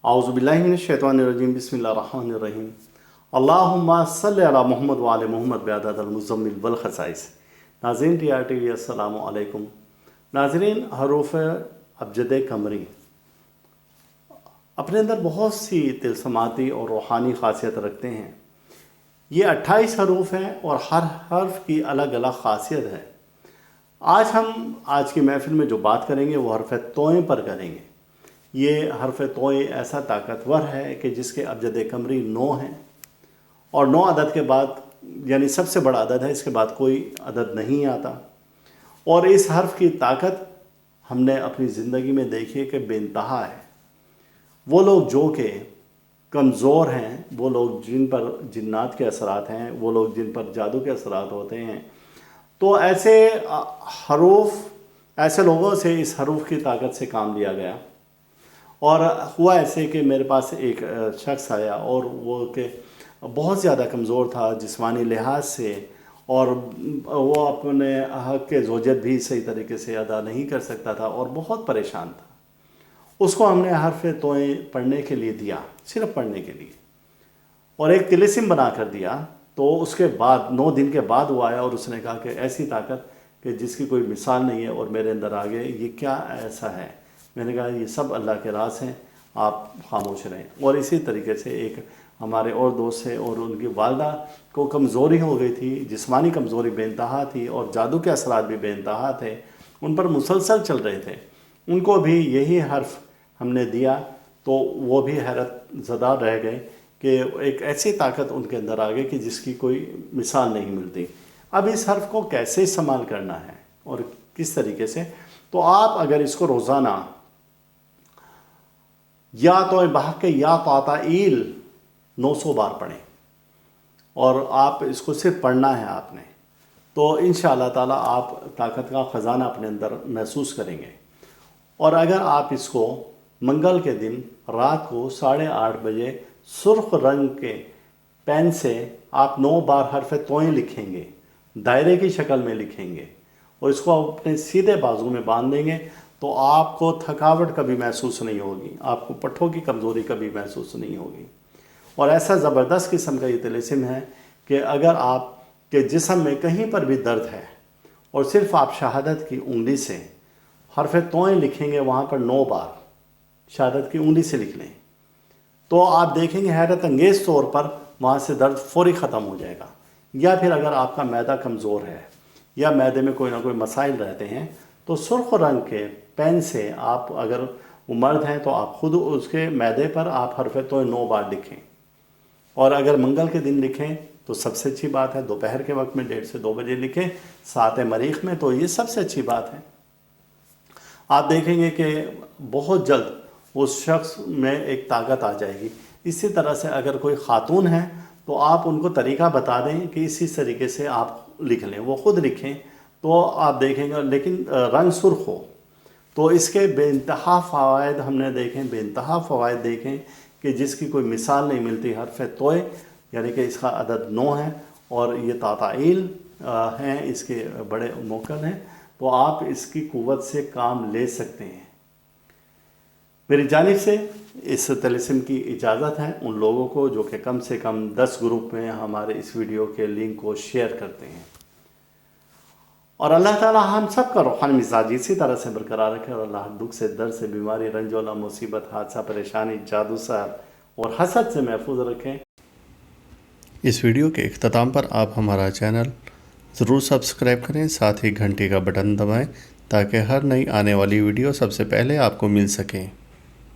आउज़ुबिल्लाहि मिनश्शैतानिर्रजीम बिस्मिल्लाहिर्रहमानिर्रहीम अल्लाहुम्मा सल्लि अला मोहम्मद व आले मोहम्मद बिअददिल मुज़म्मिल वल खसाइस। नाज़रीन TRTV अस्सलामु अलैकुम। नाज़रीन, हरूफ अबजद कमरी अपने अंदर बहुत सी तिलस्माती और रूहानी खासियत रखते हैं। ये 28 हरूफ हैं और हर हर्फ की अलग अलग खासियत है। आज की महफिल में जो बात करेंगे वो हर्फ तोए पर करेंगे। ये हर्फ तोए ऐसा ताकतवर है कि जिसके अबजद कमरी 9 हैं और 9 अदद के बाद यानी सबसे बड़ा अदद है, इसके बाद कोई अदद नहीं आता। और इस हर्फ की ताकत हमने अपनी ज़िंदगी में देखी है कि बेइंतहा है। वो लोग जो कि कमज़ोर हैं, वो लोग जिन पर जिन्नात के असरात हैं, वो लोग जिन पर जादू के असरात होते हैं, तो ऐसे ऐसे लोगों से इस हरूफ की ताकत से काम लिया गया। और हुआ ऐसे कि मेरे पास एक शख्स आया और वो कि बहुत ज़्यादा कमज़ोर था जिस्मानी लिहाज से, और वो अपने हक़ के ज़ौजत भी सही तरीके से अदा नहीं कर सकता था और बहुत परेशान था। उसको हमने हर्फ तोए पढ़ने के लिए दिया, सिर्फ पढ़ने के लिए, और एक तिलिस्म बना कर दिया। तो उसके बाद 9 दिन के बाद वो आया और उसने कहा कि ऐसी ताकत कि जिसकी कोई मिसाल नहीं है और मेरे अंदर आ गए, ये क्या ऐसा है? मैंने कहा ये सब अल्लाह के राज हैं, आप खामोश रहें। और इसी तरीके से एक हमारे और दोस्त है और उनकी वालदा को कमज़ोरी हो गई थी, जिस्मानी कमज़ोरी बेइंतहा थी और जादू के असरात भी बेइंतहा थे, उन पर मुसलसल चल रहे थे। उनको भी यही हर्फ हमने दिया तो वो भी हैरत ज़दा रह गए कि एक ऐसी ताकत उनके अंदर आ गई कि जिसकी कोई मिसाल नहीं मिलती। अब इस हर्फ को कैसे इस्तेमाल करना है और किस तरीके से, तो आप अगर इसको रोज़ाना या तो बहक या ताताईल 900 बार पढ़ें और आप इसको सिर्फ पढ़ना है आपने, तो इंशाअल्लाह ताला आप ताकत का ख़जाना अपने अंदर महसूस करेंगे। और अगर आप इसको मंगल के दिन रात को 8:30 बजे सुर्ख रंग के पेन से आप 9 बार हर्फ तोए लिखेंगे, दायरे की शक्ल में लिखेंगे और इसको अपने सीधे बाजू में बांध देंगे, तो आपको थकावट कभी महसूस नहीं होगी, आपको पट्ठों की कमज़ोरी कभी महसूस नहीं होगी। और ऐसा ज़बरदस्त किस्म का ये तिलिस्म है कि अगर आपके जिस्म में कहीं पर भी दर्द है और सिर्फ आप शहादत की उंगली से हर्फ तोए लिखेंगे, वहाँ पर 9 बार शहादत की उंगली से लिख लें, तो आप देखेंगे हैरत अंगेज़ तौर पर वहाँ से दर्द फौरी ख़त्म हो जाएगा। या फिर अगर आपका मैदा कमज़ोर है या मैदे में कोई ना कोई मसाइल रहते हैं, तो सुर्ख रंग के पेन से आप, अगर वो मर्द हैं तो आप खुद उसके मैदे पर आप हर्फ तोए 9 बार लिखें। और अगर मंगल के दिन लिखें तो सबसे अच्छी बात है, दोपहर के वक्त में 1:30 से 2 बजे लिखें, सात मरीख में, तो ये सबसे अच्छी बात है। आप देखेंगे कि बहुत जल्द उस शख्स में एक ताकत आ जाएगी। इसी तरह से अगर कोई ख़ातून है तो आप उनको तरीका बता दें कि इसी तरीके से आप लिख लें, वो ख़ुद लिखें, तो आप देखेंगे, लेकिन रंग सुर्ख हो। तो इसके बेइंतहा फ़वाइद हमने देखें, बेइंतहा फ़वाइद देखें कि जिसकी कोई मिसाल नहीं मिलती। हर्फ तोए यानी कि इसका अदद 9 है और ये ताताईल हैं, इसके बड़े मुकम्मल हैं, तो आप इसकी क़ुव्वत से काम ले सकते हैं। मेरी जानिब से इस तिलिस्म की इजाज़त है उन लोगों को जो कि कम से कम 10 ग्रुप में हमारे इस वीडियो के लिंक को शेयर करते हैं। और अल्लाह ताला हम सब का रूहानी मिजाज इसी तरह से बरकरार रखे और अल्लाह दुख से, दर्द से, बीमारी, रंजोला, मुसीबत, हादसा, परेशानी, जादू, सहर और हसद से महफूज रखें। इस वीडियो के इख्तिताम पर आप हमारा चैनल ज़रूर सब्सक्राइब करें, साथ ही घंटी का बटन दबाएं ताकि हर नई आने वाली वीडियो सबसे पहले आपको मिल सके।